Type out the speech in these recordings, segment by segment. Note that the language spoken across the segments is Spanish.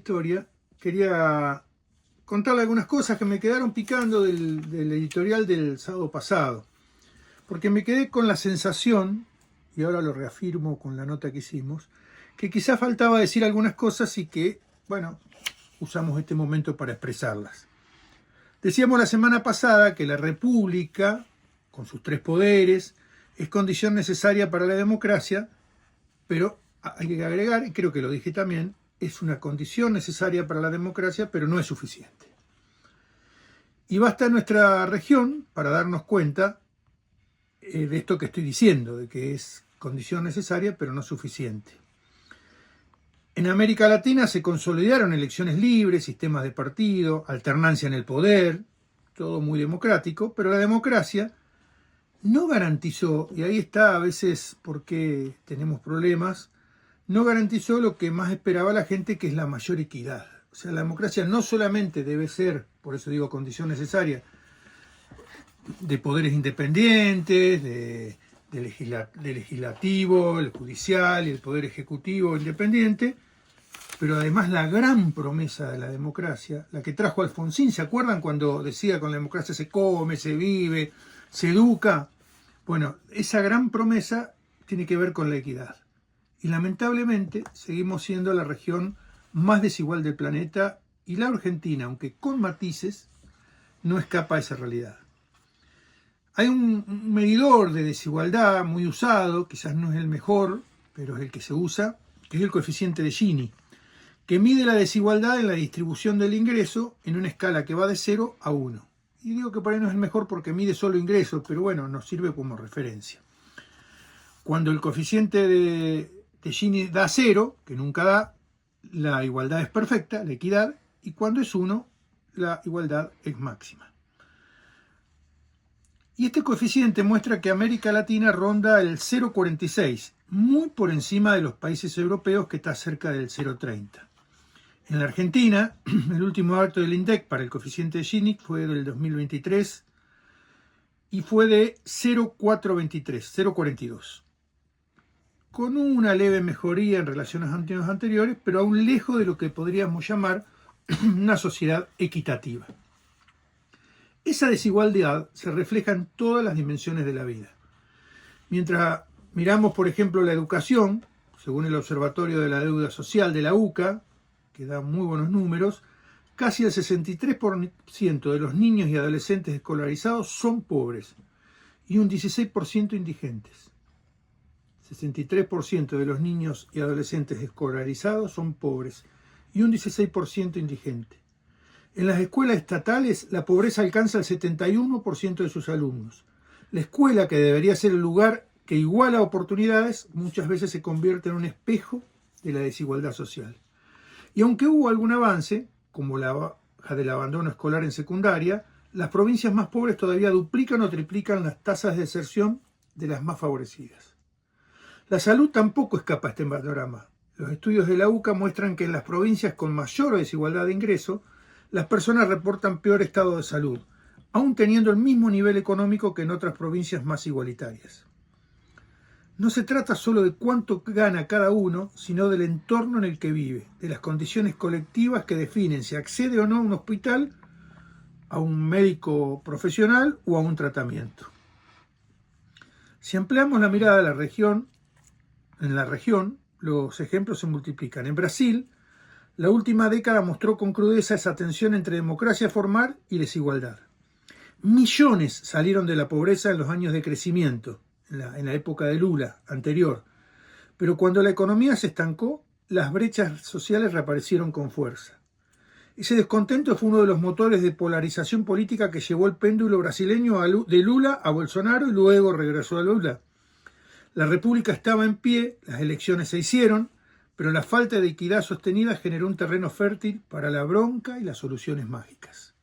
Historia, quería contarle algunas cosas que me quedaron picando del editorial del sábado pasado, porque me quedé con la sensación, y ahora lo reafirmo con la nota que hicimos, que quizás faltaba decir algunas cosas y que, bueno, usamos este momento para expresarlas. Decíamos la semana pasada que la República, con sus tres poderes, es condición necesaria para la democracia, pero hay que agregar, y creo que lo dije también, es una condición necesaria para la democracia, pero no es suficiente. Y basta nuestra región para darnos cuenta de esto que estoy diciendo, de que es condición necesaria, pero no suficiente. En América Latina se consolidaron elecciones libres, sistemas de partido, alternancia en el poder, todo muy democrático, pero la democracia no garantizó, y ahí está a veces por qué tenemos problemas, no garantizó lo que más esperaba la gente, que es la mayor equidad. O sea, la democracia no solamente debe ser, por eso digo condición necesaria, de poderes independientes, de legislativo, el judicial y el poder ejecutivo independiente, pero además la gran promesa de la democracia, la que trajo Alfonsín, ¿se acuerdan cuando decía con la democracia se come, se vive, se educa? Bueno, esa gran promesa tiene que ver con la equidad. Y lamentablemente seguimos siendo la región más desigual del planeta, y la Argentina, aunque con matices, no escapa a esa realidad. Hay un medidor de desigualdad muy usado, quizás no es el mejor, pero es el que se usa, que es el coeficiente de Gini, que mide la desigualdad en la distribución del ingreso en una escala que va de 0 a 1. Y digo que por ahí no es el mejor porque mide solo ingresos, pero bueno, nos sirve como referencia. Cuando el coeficiente de Gini da 0, que nunca da, la igualdad es perfecta, la equidad, y cuando es 1, la igualdad es máxima. Y este coeficiente muestra que América Latina ronda el 0,46, muy por encima de los países europeos, que está cerca del 0,30. En la Argentina, el último dato del INDEC para el coeficiente de Gini fue del 2023 y fue de 0,423, 0,42. Con una leve mejoría en relación a años anteriores, pero aún lejos de lo que podríamos llamar una sociedad equitativa. Esa desigualdad se refleja en todas las dimensiones de la vida. Mientras miramos, por ejemplo, la educación, según el Observatorio de la Deuda Social de la UCA, que da muy buenos números, casi el 63% de los niños y adolescentes escolarizados son pobres y un 16% indigentes. 63% de los niños y adolescentes escolarizados son pobres y un 16% indigente. En las escuelas estatales la pobreza alcanza el 71% de sus alumnos. La escuela, que debería ser el lugar que iguala oportunidades, muchas veces se convierte en un espejo de la desigualdad social. Y aunque hubo algún avance, como la baja del abandono escolar en secundaria, las provincias más pobres todavía duplican o triplican las tasas de deserción de las más favorecidas. La salud tampoco escapa a este panorama. Los estudios de la UCA muestran que en las provincias con mayor desigualdad de ingreso, las personas reportan peor estado de salud, aún teniendo el mismo nivel económico que en otras provincias más igualitarias. No se trata solo de cuánto gana cada uno, sino del entorno en el que vive, de las condiciones colectivas que definen si accede o no a un hospital, a un médico profesional o a un tratamiento. Si ampliamos la mirada a la región, en la región, los ejemplos se multiplican. En Brasil, la última década mostró con crudeza esa tensión entre democracia formal y desigualdad. Millones salieron de la pobreza en los años de crecimiento, en la época de Lula anterior, pero cuando la economía se estancó, las brechas sociales reaparecieron con fuerza. Ese descontento fue uno de los motores de polarización política que llevó el péndulo brasileño de Lula a Bolsonaro y luego regresó a Lula. La república estaba en pie, las elecciones se hicieron, pero la falta de equidad sostenida generó un terreno fértil para la bronca y las soluciones mágicas.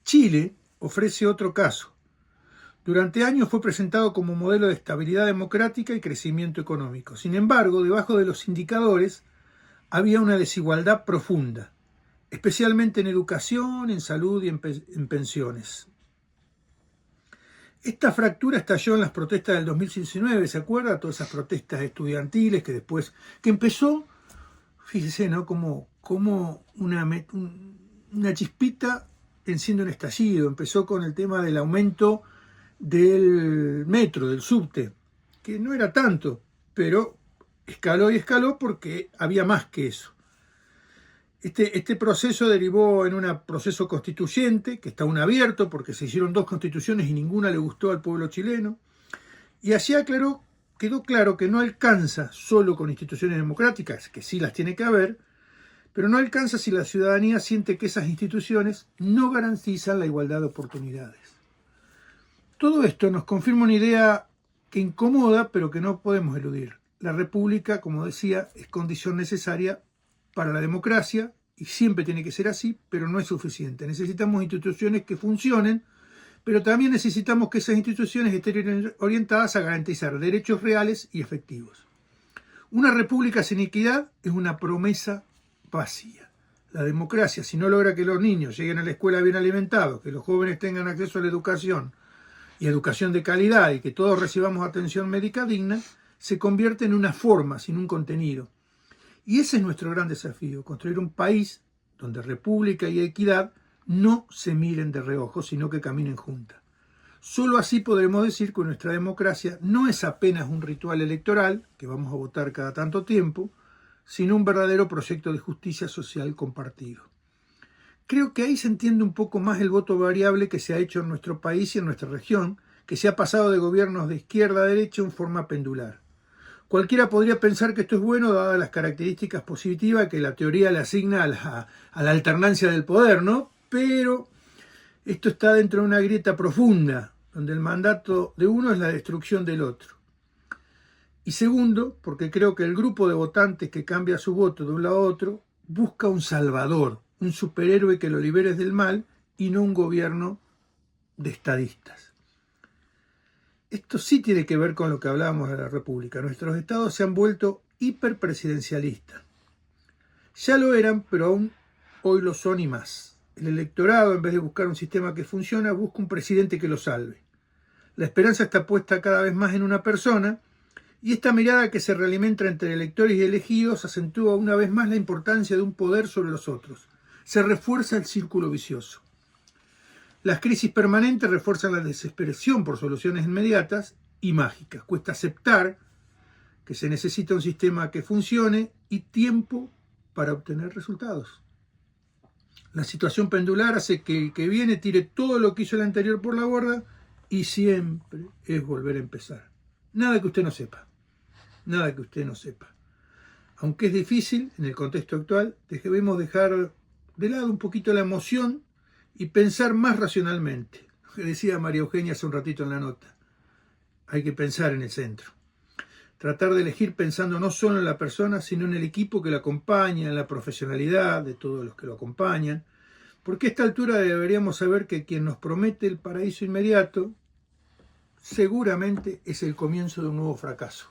Chile ofrece otro caso. Durante años fue presentado como modelo de estabilidad democrática y crecimiento económico. Sin embargo, debajo de los indicadores había una desigualdad profunda, especialmente en educación, en salud y en pensiones. Esta fractura estalló en las protestas del 2019, ¿se acuerda? Todas esas protestas estudiantiles que empezó, fíjese, ¿no? Como cómo una chispita enciende un estallido. Empezó con el tema del aumento del metro, del subte, que no era tanto, pero escaló y escaló porque había más que eso. Este proceso derivó en un proceso constituyente, que está aún abierto porque se hicieron 2 constituciones y ninguna le gustó al pueblo chileno, y allí quedó claro que no alcanza solo con instituciones democráticas, que sí las tiene que haber, pero no alcanza si la ciudadanía siente que esas instituciones no garantizan la igualdad de oportunidades. Todo esto nos confirma una idea que incomoda, pero que no podemos eludir. La república, como decía, es condición necesaria para la democracia y siempre tiene que ser así, pero no es suficiente. Necesitamos instituciones que funcionen, pero también necesitamos que esas instituciones estén orientadas a garantizar derechos reales y efectivos. Una república sin equidad es una promesa vacía. La democracia, si no logra que los niños lleguen a la escuela bien alimentados, que los jóvenes tengan acceso a la educación y educación de calidad y que todos recibamos atención médica digna, se convierte en una forma sin un contenido. Y ese es nuestro gran desafío, construir un país donde república y equidad no se miren de reojo, sino que caminen juntas. Solo así podremos decir que nuestra democracia no es apenas un ritual electoral, que vamos a votar cada tanto tiempo, sino un verdadero proyecto de justicia social compartido. Creo que ahí se entiende un poco más el voto variable que se ha hecho en nuestro país y en nuestra región, que se ha pasado de gobiernos de izquierda a derecha en forma pendular. Cualquiera podría pensar que esto es bueno, dadas las características positivas que la teoría le asigna a la alternancia del poder, ¿no? Pero esto está dentro de una grieta profunda, donde el mandato de uno es la destrucción del otro. Y segundo, porque creo que el grupo de votantes que cambia su voto de un lado a otro busca un salvador, un superhéroe que lo libere del mal y no un gobierno de estadistas. Esto sí tiene que ver con lo que hablábamos de la República. Nuestros estados se han vuelto hiperpresidencialistas. Ya lo eran, pero aún hoy lo son y más. El electorado, en vez de buscar un sistema que funciona, busca un presidente que lo salve. La esperanza está puesta cada vez más en una persona, y esta mirada que se realimenta entre electores y elegidos acentúa una vez más la importancia de un poder sobre los otros. Se refuerza el círculo vicioso. Las crisis permanentes refuerzan la desesperación por soluciones inmediatas y mágicas. Cuesta aceptar que se necesita un sistema que funcione y tiempo para obtener resultados. La situación pendular hace que el que viene tire todo lo que hizo el anterior por la borda y siempre es volver a empezar. Nada que usted no sepa. Nada que usted no sepa. Aunque es difícil en el contexto actual, debemos dejar de lado un poquito la emoción y pensar más racionalmente. Lo que decía María Eugenia hace un ratito en la nota. Hay que pensar en el centro. Tratar de elegir pensando no solo en la persona, sino en el equipo que la acompaña, en la profesionalidad de todos los que lo acompañan. Porque a esta altura deberíamos saber que quien nos promete el paraíso inmediato seguramente es el comienzo de un nuevo fracaso.